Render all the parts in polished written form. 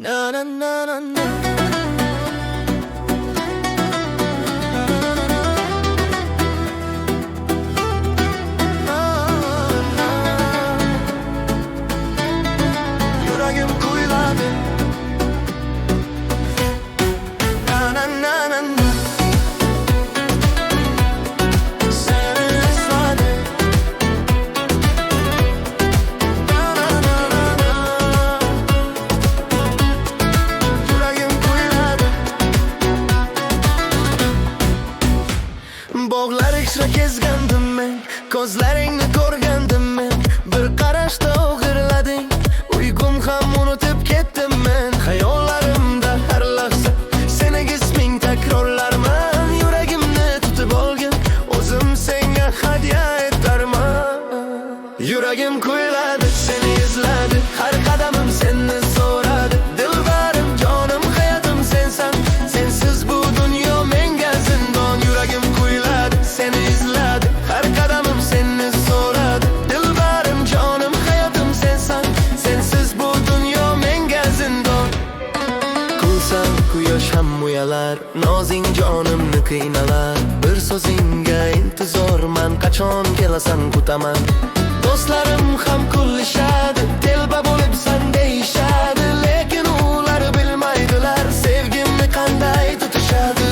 Na na na na na. Yüreğim kuyuladı. Na na na na na. Seni özledim. Na na na na na. Yüreğim kuyuladı. Bog'lar ichra kezgandim men, ko'zlaringni ko'rgandim men. Bir qarashda o'g'irlading, uyg'um ham unutib ketdim men. Xayollarimda har lahza seni isming takrorlarman. Yuragimni tutib olgin, o'zim senga hadya etarman. Yuragim kuyuladi, seni izladi, har qadamim seni so'radi. Dilbarim, jonim, hayotim sensan, sensiz bu dunyo menga zindon. Yuragim kuyuladi, seni izladi, har qadamim seni so'radi. Dilbarim, jonim, hayotim sensan, sensiz bu dunyo menga zindon. Kulsam quyosh ham uyalar, nozing jonimni qiynalar. Bir so'zingga intizorman, qachon kelasan kutaman. Do'stlarim ham kullishadi, telba bo'libsan deyishadi. Lekin ular bilmaydilar sevgimni qanday tutishadi.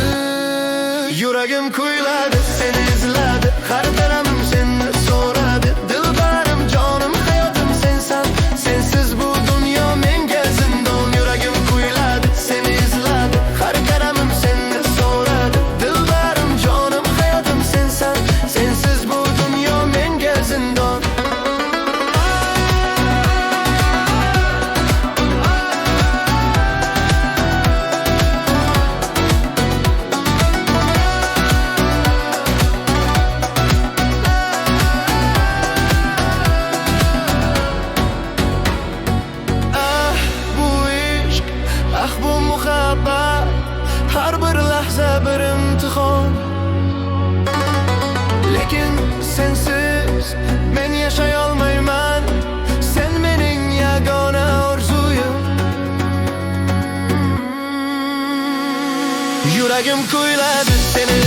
Yuragim kuyuladi, seni izladi, har qadamim seni so'radi. Dilbarim, jonim, hayotim sensan, sensiz bu dunyo menga zindon. Yuragim kuyuladi, seni izladi, har qadamim seni so'radi. Dilbarim, jonim, hayotim sensan, sensiz bu dunyo menga zindon. Ah bu ishq, ah bu muhabbat, har bir lahza bir imtihon. Lekin sensiz men yashay olmayman, sen mening yagona orzuyim. Yuragim kuyuladi, seni